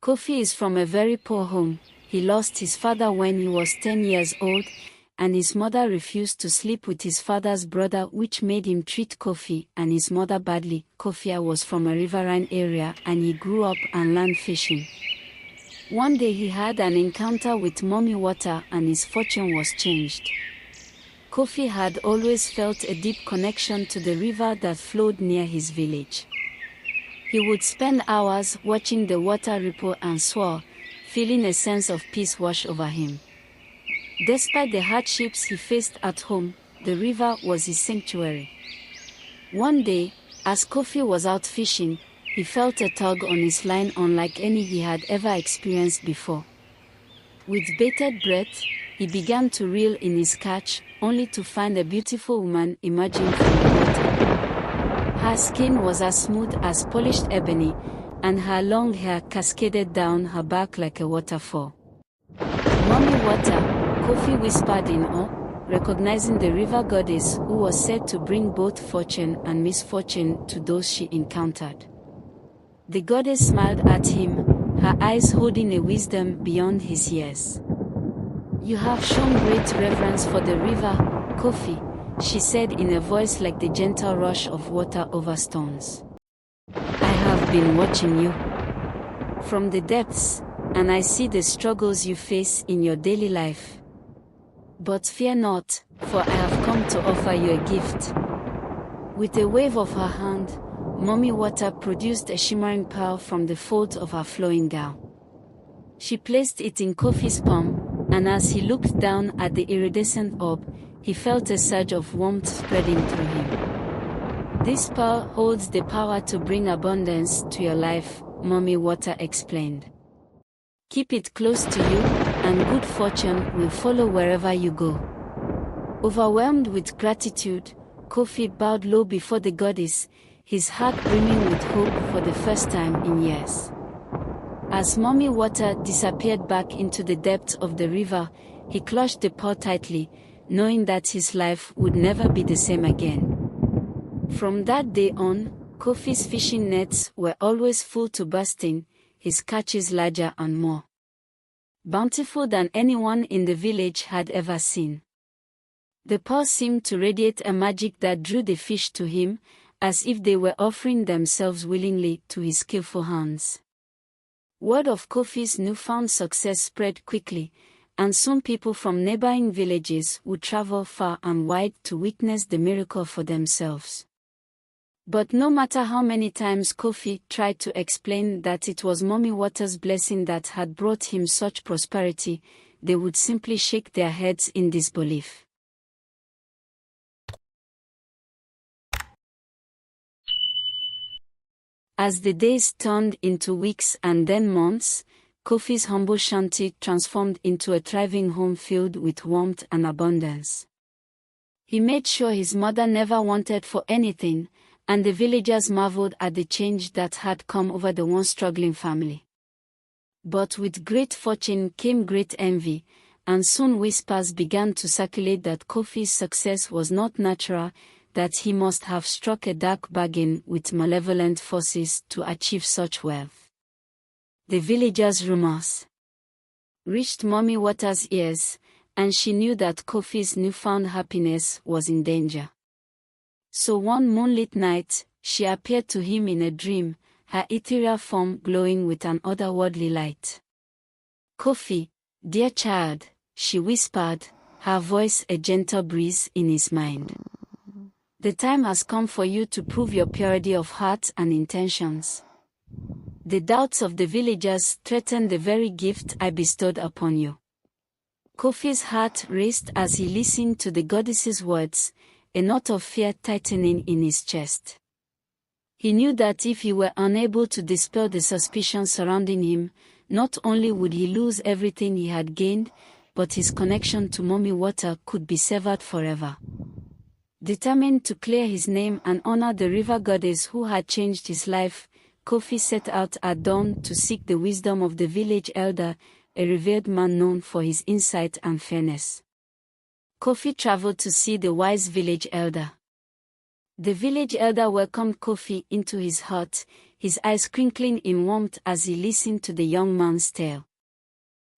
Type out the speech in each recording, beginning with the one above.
Kofi is from a very poor home. He lost his father when he was 10 years old, and his mother refused to sleep with his father's brother, which made him treat Kofi and his mother badly. Kofi was from a riverine area and he grew up and learned fishing. One day he had an encounter with Mami Wata and his fortune was changed. Kofi had always felt a deep connection to the river that flowed near his village. He would spend hours watching the water ripple and swirl, feeling a sense of peace wash over him. Despite the hardships he faced at home, the river was his sanctuary. One day, as Kofi was out fishing, he felt a tug on his line unlike any he had ever experienced before. With bated breath, he began to reel in his catch, only to find a beautiful woman emerging from the water. Her skin was as smooth as polished ebony, and her long hair cascaded down her back like a waterfall. "Mami Wata," Kofi whispered in awe, recognizing the river goddess who was said to bring both fortune and misfortune to those she encountered. The goddess smiled at him, her eyes holding a wisdom beyond his years. "You have shown great reverence for the river, Kofi," she said in a voice like the gentle rush of water over stones. "I have been watching you from the depths, and I see the struggles you face in your daily life. But fear not, for I have come to offer you a gift." With a wave of her hand, Mami Wata produced a shimmering pearl from the folds of her flowing gown. She placed it in Kofi's palm, and as he looked down at the iridescent orb, he felt a surge of warmth spreading through him. "This pearl holds the power to bring abundance to your life," Mami Wata explained. "Keep it close to you, and good fortune will follow wherever you go." Overwhelmed with gratitude, Kofi bowed low before the goddess, his heart brimming with hope for the first time in years. As Mami Wata disappeared back into the depths of the river, he clutched the pearl tightly, knowing that his life would never be the same again. From that day on, Kofi's fishing nets were always full to bursting, his catches larger and more bountiful than anyone in the village had ever seen. The pearl seemed to radiate a magic that drew the fish to him, as if they were offering themselves willingly to his skillful hands. Word of Kofi's newfound success spread quickly, and soon people from neighboring villages would travel far and wide to witness the miracle for themselves. But no matter how many times Kofi tried to explain that it was Mami Wata's blessing that had brought him such prosperity, they would simply shake their heads in disbelief. As the days turned into weeks and then months, Kofi's humble shanty transformed into a thriving home filled with warmth and abundance. He made sure his mother never wanted for anything, and the villagers marveled at the change that had come over the once struggling family. But with great fortune came great envy, and soon whispers began to circulate that Kofi's success was not natural, that he must have struck a dark bargain with malevolent forces to achieve such wealth. The villagers' rumors reached Mami Wata's ears, and she knew that Kofi's newfound happiness was in danger. So one moonlit night, she appeared to him in a dream, her ethereal form glowing with an otherworldly light. "Kofi, dear child," she whispered, her voice a gentle breeze in his mind. "The time has come for you to prove your purity of heart and intentions. The doubts of the villagers threaten the very gift I bestowed upon you." Kofi's heart raced as he listened to the goddess's words, a knot of fear tightening in his chest. He knew that if he were unable to dispel the suspicions surrounding him, not only would he lose everything he had gained, but his connection to Mami Wata could be severed forever. Determined to clear his name and honor the river goddess who had changed his life, Kofi set out at dawn to seek the wisdom of the village elder, a revered man known for his insight and fairness. Kofi traveled to see the wise village elder. The village elder welcomed Kofi into his hut, his eyes crinkling in warmth as he listened to the young man's tale.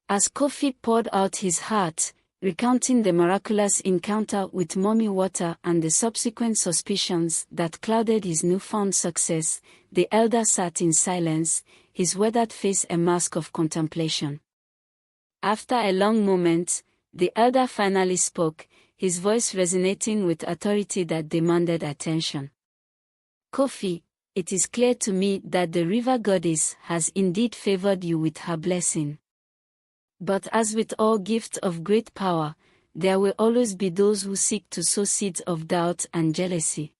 As Kofi poured out his heart, recounting the miraculous encounter with Mami Wata and the subsequent suspicions that clouded his newfound success, the elder sat in silence, his weathered face a mask of contemplation. After a long moment, the elder finally spoke, his voice resonating with authority that demanded attention. Kofi, it is clear to me that the river goddess has indeed favored you with her blessing. But as with all gifts of great power, there will always be those who seek to sow seeds of doubt and jealousy.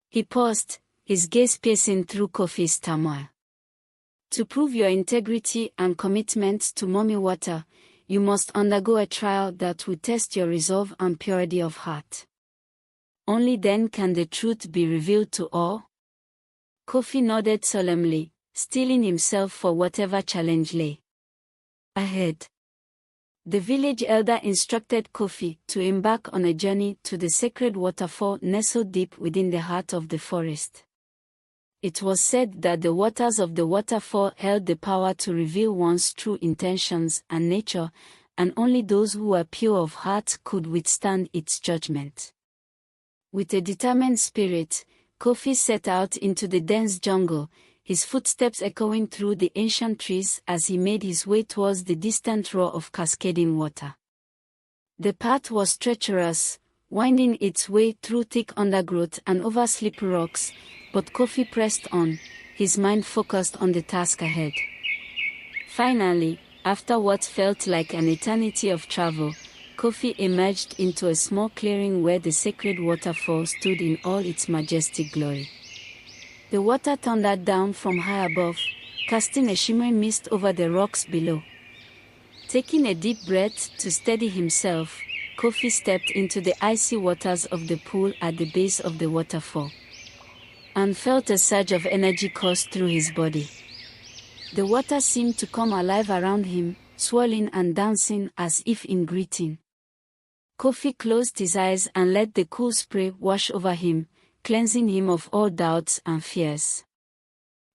He paused, his gaze piercing through Kofi's turmoil. To prove your integrity and commitment to Mami Wata, you must undergo a trial that will test your resolve and purity of heart. Only then can the truth be revealed to all. Kofi nodded solemnly, steeling himself for whatever challenge lay ahead. The village elder instructed Kofi to embark on a journey to the sacred waterfall nestled deep within the heart of the forest. It was said that the waters of the waterfall held the power to reveal one's true intentions and nature, and only those who were pure of heart could withstand its judgment. With a determined spirit, Kofi set out into the dense jungle, his footsteps echoing through the ancient trees as he made his way towards the distant roar of cascading water. The path was treacherous, winding its way through thick undergrowth and over slippery rocks, but Kofi pressed on, his mind focused on the task ahead. Finally, after what felt like an eternity of travel, Kofi emerged into a small clearing where the sacred waterfall stood in all its majestic glory. The water thundered down from high above, casting a shimmering mist over the rocks below. Taking a deep breath to steady himself, Kofi stepped into the icy waters of the pool at the base of the waterfall, and felt a surge of energy course through his body. The water seemed to come alive around him, swirling and dancing as if in greeting. Kofi closed his eyes and let the cool spray wash over him, cleansing him of all doubts and fears.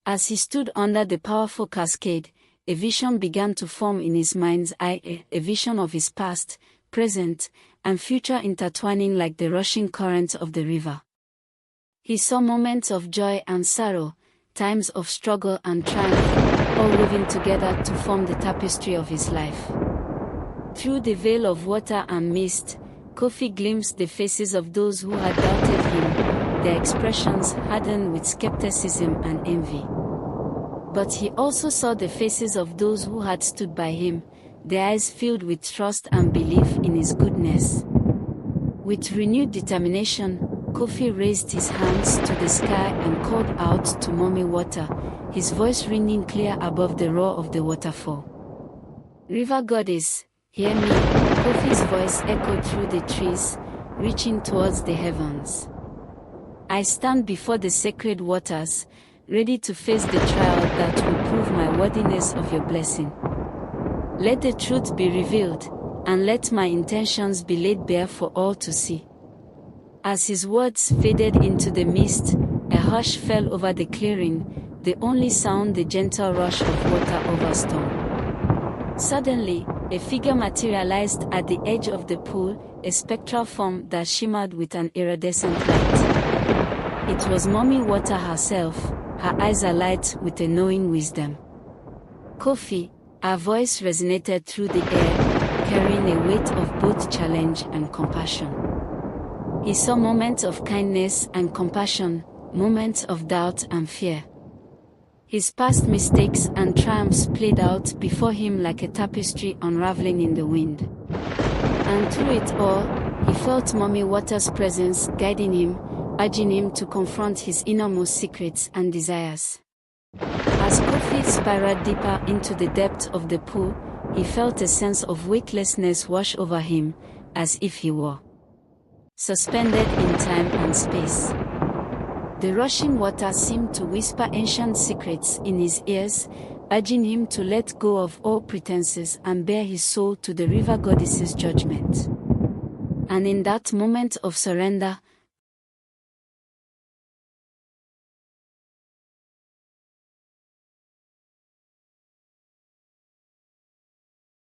As he stood under the powerful cascade, a vision began to form in his mind's eye, a vision of his past, present, and future intertwining like the rushing currents of the river. He saw moments of joy and sorrow, times of struggle and triumph, all weaving together to form the tapestry of his life. Through the veil of water and mist, Kofi glimpsed the faces of those who had doubted him, their expressions hardened with skepticism and envy. But he also saw the faces of those who had stood by him, their eyes filled with trust and belief in his goodness. With renewed determination, Kofi raised his hands to the sky and called out to Mami Wata, his voice ringing clear above the roar of the waterfall. "River goddess, hear me," Kofi's voice echoed through the trees, reaching towards the heavens. "I stand before the sacred waters, ready to face the trial that will prove my worthiness of your blessing. Let the truth be revealed, and let my intentions be laid bare for all to see." As his words faded into the mist, a hush fell over the clearing, the only sound the gentle rush of water over stone. Suddenly, a figure materialized at the edge of the pool, a spectral form that shimmered with an iridescent light. It was Mami Wata herself, her eyes alight with a knowing wisdom. "Kofi," her voice resonated through the air, carrying a weight of both challenge and compassion. He saw moments of kindness and compassion, moments of doubt and fear. His past mistakes and triumphs played out before him like a tapestry unraveling in the wind. And through it all, he felt Mami Wata's presence guiding him, urging him to confront his innermost secrets and desires. As Kofi spiraled deeper into the depth of the pool, he felt a sense of weightlessness wash over him, as if he were suspended in time and space. The rushing water seemed to whisper ancient secrets in his ears, urging him to let go of all pretenses and bare his soul to the river goddess's judgment. And in that moment of surrender,